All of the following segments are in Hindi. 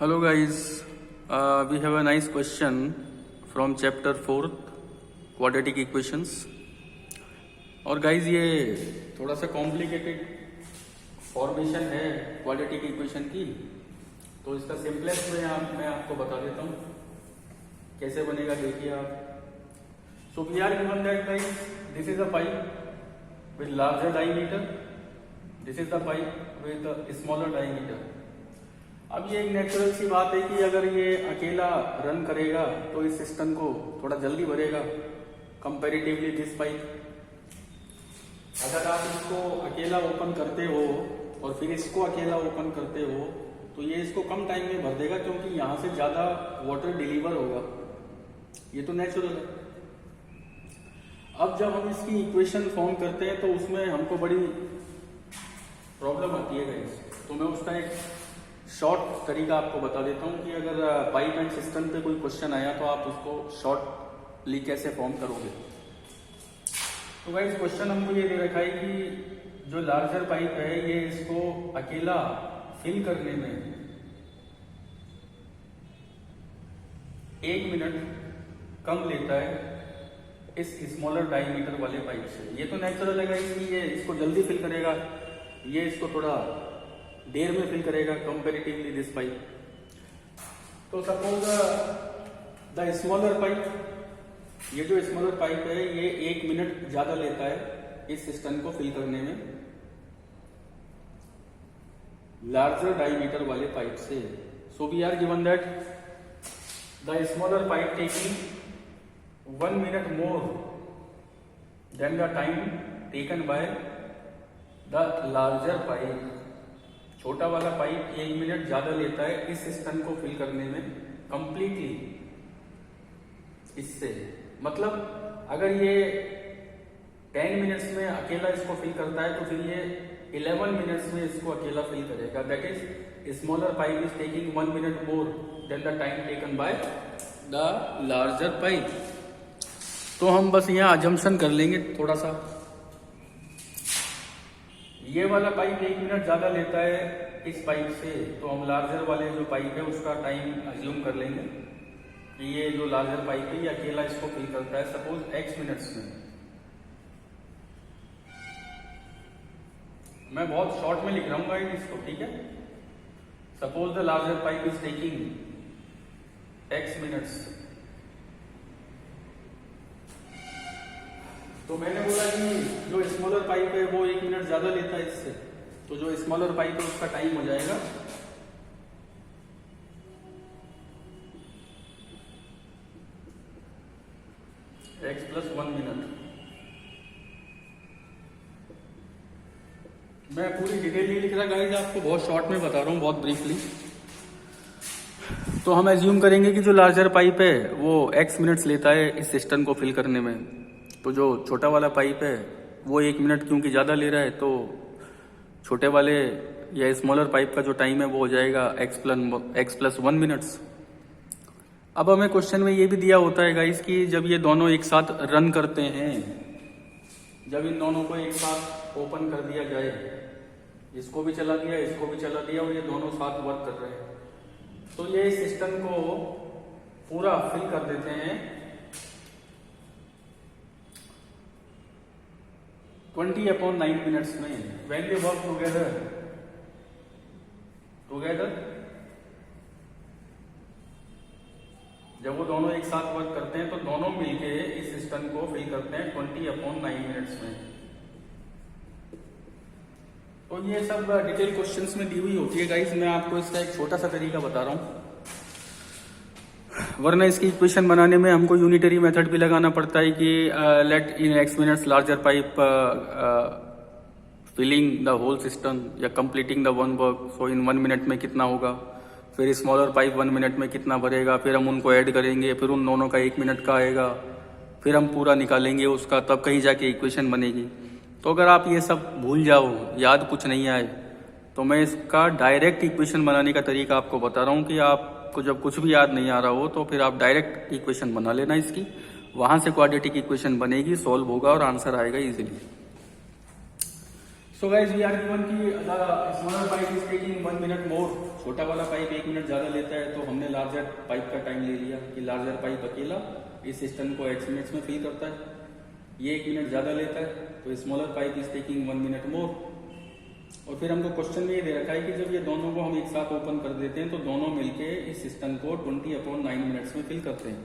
Hello guys, we have a nice question from chapter 4 quadratic equations. और गाइज ये थोड़ा सा कॉम्प्लिकेटेड फॉर्मेशन है क्वाड्रेटिक इक्वेशन की, तो इसका सिंपलेस्ट में मैं आपको बता देता हूँ कैसे बनेगा, देखिए आप. So we are given that guys this is a pipe with larger diameter, this is the pipe with smaller diameter. अब ये एक नेचुरल सी बात है कि अगर ये अकेला रन करेगा तो इस सिस्टम को थोड़ा जल्दी भरेगा कंपैरेटिवली दिस पाइप. अगर आप इसको अकेला ओपन करते हो और फिर इसको अकेला ओपन करते हो तो ये इसको कम टाइम में भर देगा, क्योंकि यहाँ से ज्यादा वाटर डिलीवर होगा. ये तो नेचुरल है. अब जब हम इसकी इक्वेशन फॉर्म करते हैं तो उसमें हमको बड़ी प्रॉब्लम आती है गाइस. तो मैं उसका एक शॉर्ट तरीका आपको बता देता हूँ कि अगर पाइप एंड सिस्टम पे कोई क्वेश्चन आया तो आप उसको शॉर्टली कैसे फॉर्म करोगे. तो गाइस क्वेश्चन हमको ये दे रखा है कि जो लार्जर पाइप है ये इसको अकेला फिल करने में 1 मिनट कम लेता है इस स्मॉलर डायमीटर वाले पाइप से. ये तो नेचुरल है गाइस कि ये इसको जल्दी फिल करेगा, ये इसको थोड़ा देर में फिल करेगा कंपैरेटिवली दिस पाइप. तो सपोज द स्मॉलर पाइप, ये जो स्मॉलर पाइप है ये 1 मिनट ज्यादा लेता है इस सिस्टम को फिल करने में लार्जर डायमीटर वाले पाइप से. So we are given that the smaller pipe taking 1 minute more than the time taken by the larger pipe. छोटा वाला पाइप 1 मिनट ज्यादा लेता है इस सिस्टम को फिल करने में कंप्लीटली इससे. मतलब अगर ये 10 मिनट्स में अकेला इसको फिल करता है तो फिर ये 11 मिनट्स में इसको अकेला फिल करेगा. That is smaller pipe is taking 1 minute more than the time taken by the larger pipe. तो हम बस यहाँ अजम्पशन कर लेंगे थोड़ा सा. ये वाला पाइप 1 मिनट ज्यादा लेता है इस पाइप से, तो हम लार्जर वाले जो पाइप है उसका टाइम अज्यूम कर लेंगे कि ये जो लार्जर पाइप है ये अकेला इसको फिल करता है सपोज x मिनट्स में. मैं बहुत शॉर्ट में लिख रहा हूँ गाइस इसको, ठीक है. Suppose the larger pipe is taking x minutes. तो मैंने बोला कि जो स्मॉलर पाइप है वो 1 मिनट ज्यादा लेता है इससे, तो जो स्मॉलर पाइप है उसका टाइम हो जाएगा x + 1 मिनट. मैं पूरी डिटेल नहीं लिख रहा गाइस, आपको बहुत शॉर्ट में बता रहा हूँ, बहुत ब्रीफली. तो हम एज्यूम करेंगे कि जो लार्जर पाइप है वो x मिनट्स लेता है इस सिस्टम को फिल करने में. तो जो छोटा वाला पाइप है वो 1 मिनट क्योंकि ज़्यादा ले रहा है, तो छोटे वाले या स्मॉलर पाइप का जो टाइम है वो हो जाएगा x + 1 मिनट्स. अब हमें क्वेश्चन में ये भी दिया होता है गाइस कि जब ये दोनों एक साथ रन करते हैं, जब इन दोनों को एक साथ ओपन कर दिया जाए, इसको भी चला दिया इसको भी चला दिया और ये दोनों साथ वर्क कर रहे हैं, तो ये सिस्टम को पूरा फिल कर देते हैं 20/9 मिनट्स में. व्हेन दे वर्क टुगेदर, जब वो दोनों एक साथ वर्क करते हैं तो दोनों मिलके इस सिस्टम को फिल करते हैं 20/9 मिनट्स में. तो ये सब डिटेल क्वेश्चंस में दी हुई होती है गाइस. मैं आपको इसका एक छोटा सा तरीका बता रहा हूँ, वरना इसकी इक्वेशन बनाने में हमको यूनिटरी मेथड भी लगाना पड़ता है कि let in x minutes larger pipe filling the whole system या completing the one work. So in 1 minute में कितना होगा, फिर स्मॉलर पाइप 1 मिनट में कितना भरेगा, फिर हम उनको ऐड करेंगे, फिर उन दोनों का 1 मिनट का आएगा, फिर हम पूरा निकालेंगे उसका, तब कहीं जाके इक्वेशन बनेगी. तो अगर आप ये सब भूल जाओ, याद कुछ नहीं आए, तो मैं इसका डायरेक्ट इक्वेशन बनाने का तरीका आपको बता रहा हूँ कि आपको जब कुछ भी याद नहीं आ रहा हो तो फिर आप डायरेक्ट इक्वेशन बना लेना इसकी, वहां से क्वाड्रेटिक इक्वेशन बनेगी, सॉल्व होगा और आंसर आएगा easily. So guys we are given की smaller pipe is taking 1 minute more, छोटा वाला पाइप 1 मिनट ज्यादा लेता है, तो हमने लार्जर पाइप का टाइम ले लिया कि लार्जर पाइप अकेला इस सिस्टम को x मिनट्स में फिल करता है, ये 1 मिनट ज्यादा लेता है, तो smaller pipe is taking 1 minute मोर। और फिर हमको क्वेश्चन में ये दे रखा है कि जब ये दोनों को हम एक साथ ओपन कर देते हैं तो दोनों मिलके इस सिस्टम को 20/9 मिनट्स में फिल करते हैं।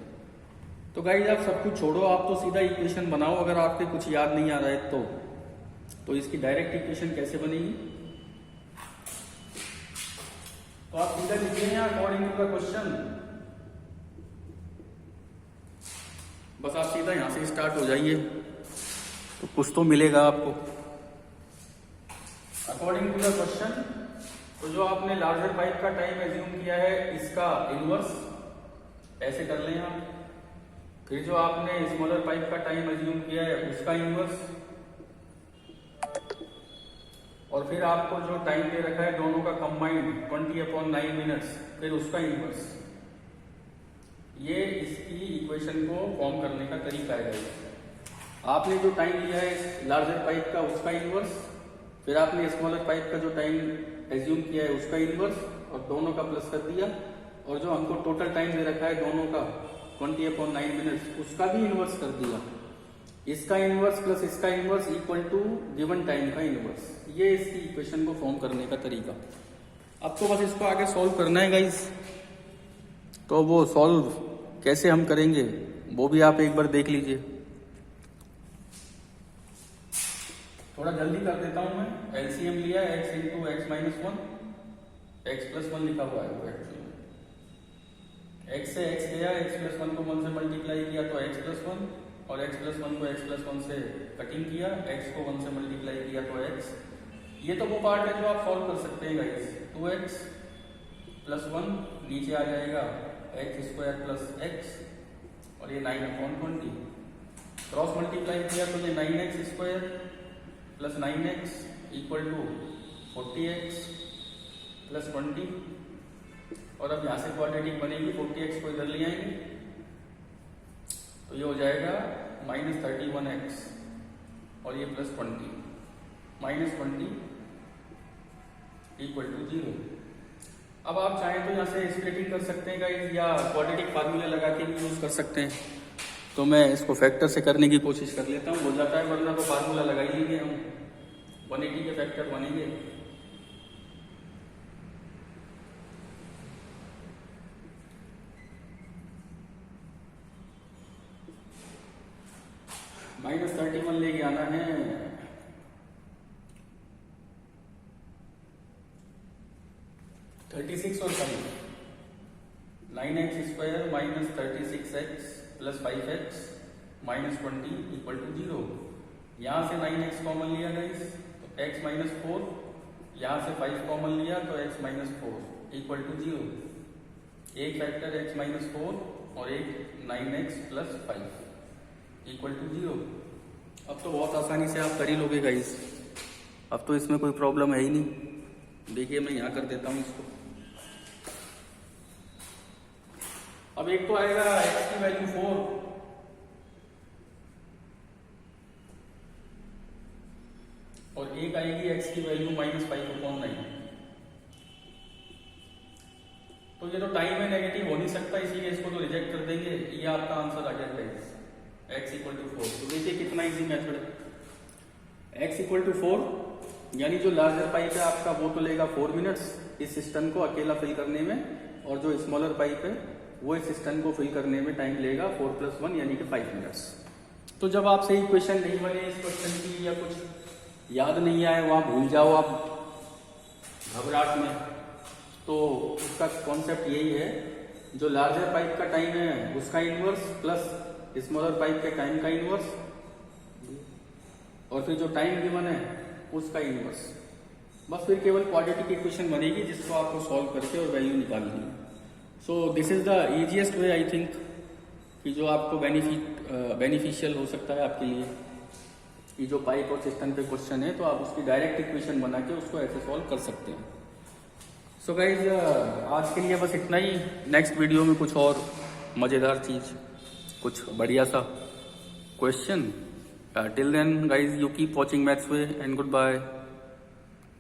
तो गाइज आप सब कुछ छोड़ो, आप तो सीधा इक्वेशन बनाओ, अगर आपके कुछ याद नहीं आ रहा है तो इसकी डायरेक्ट इक्वेशन कैसे बनेगी, तो आप सीधा लिखिए अकॉर्डिंग टू द क्वेश्चन, बस आप सीधा यहां से स्टार्ट हो जाइए तो कुछ तो मिलेगा आपको। अकॉर्डिंग टू द क्वेश्चन, तो जो आपने लार्जर पाइप का टाइम एज्यूम किया है इसका इनवर्स ऐसे कर लें आप, फिर जो आपने स्मॉलर पाइप का टाइम एज्यूम किया है उसका इनवर्स, और फिर आपको जो टाइम दे रखा है दोनों का कंबाइंड 20/9 मिनट्स, फिर उसका इनवर्स। ये इसकी इक्वेशन को फॉर्म करने का तरीका है। आपने जो टाइम लिया है लार्जर पाइप का उसका इनवर्स, फिर आपने स्मॉलर पाइप का जो टाइम एज्यूम किया है उसका इनवर्स, और दोनों का प्लस कर दिया, और जो हमको टोटल टाइम दे रखा है दोनों का 20/9 मिनट्स उसका भी इनवर्स कर दिया। इसका इनवर्स प्लस इसका inverse equal to given time का इनवर्स, ये इसकी इक्वेशन को फॉर्म करने का तरीका। अब तो बस इसको आगे सॉल्व करना है गाइस, तो वो सॉल्व कैसे हम करेंगे वो भी आप एक बार देख लीजिए। थोड़ा जल्दी कर देता हूं मैं। एलसीएम लिया x into x minus 1, x plus 1 लिखा हुआ है वो एक्चुअली, x से x गया, x प्लस 1 को 1 से मल्टीप्लाई किया तो x प्लस 1, और x प्लस 1 को x प्लस 1 से कटिंग किया, x को 1 से मल्टीप्लाई किया तो x। ये तो वो पार्ट है जो आप सॉल्व कर सकते हैं गाइस। 2x प्लस 1 नीचे आ जाएगा x स्क्वायर प्लस x, और ये 9/20, क्रॉस मल्टीप्लाई किया तो ये 9x square plus 9x equal to 40x plus 20, और अब यहाँ से क्वाड्रेटिक बनेगी, 40x को इधर ले आएंगे तो ये हो जाएगा -31x, और ये प्लस 20, -20 इक्वल टू 0। अब आप चाहें तो यहाँ से स्प्लिटिंग कर सकते हैं गाइस, या क्वाड्रेटिक फार्मूला लगा के भी यूज कर सकते हैं, तो मैं इसको फैक्टर से करने की कोशिश कर लेता हूँ, हो जाता है, वरना तो फार्मूला लगा ही लेंगे हम, 180 के फैक्टर बनेंगे। -31 लेके आना है, -36 और 5, 9x square minus 36x plus 5x minus 20 equal to 0। यहाँ से 9x कॉमन लिया गाइस तो x माइनस 4, यहाँ से 5 कॉमन लिया तो x माइनस 4 इक्वल टू 0। एक फैक्टर x माइनस 4 और एक 9x प्लस 5 इक्वल टू 0। अब तो बहुत आसानी से आप कर ही लोगे गाइस, अब तो इसमें कोई प्रॉब्लम है ही नहीं। देखिए मैं यहाँ कर देता हूँ इसको। अब एक तो आएगा x की वैल्यू 4, और एक आएगी x की वैल्यू -5/9। तो ये तो टाइम है, नेगेटिव हो नहीं सकता, इसलिए इसको तो रिजेक्ट कर देंगे। ये आपका आंसर आ गया गाइस, x इक्वल टू 4। तो देखिए कितना इजी मेथड है। x इक्वल टू 4 यानी जो लार्जर पाइप है आपका वो तो लेगा 4 मिनट्स इस सिस्टम को अकेला फिल करने में, और जो स्मॉलर पाइप है वो इस सिस्टम को फिल करने में टाइम लेगा 4 + 1 यानी कि 5 मिनट्स। तो जब आपसे इक्वेशन नहीं बने इस क्वेश्चन की, या कुछ याद नहीं आए, वहां भूल जाओ आप घबराहट में, तो उसका कॉन्सेप्ट यही है, जो लार्जर पाइप का टाइम है उसका इनवर्स प्लस स्मॉलर पाइप के टाइम का इनवर्स, और फिर जो टाइम गिवन है उसका इनवर्स। बस फिर केवल क्वाड्रेटिक इक्वेशन बनेगी जिसको आपको सॉल्व करके और वैल्यू निकालनी है। So this is the easiest way I think, कि जो आपको बेनिफिशियल हो सकता है आपके लिए, कि जो पाइप और सिस्टम पे क्वेश्चन है तो आप उसकी डायरेक्ट इक्वेशन बना के उसको ऐसे सॉल्व कर सकते हैं। सो गाइज आज के लिए बस इतना ही। नेक्स्ट वीडियो में कुछ और मज़ेदार चीज़, कुछ बढ़िया सा question. Till then guys, you keep watching maths way and good bye.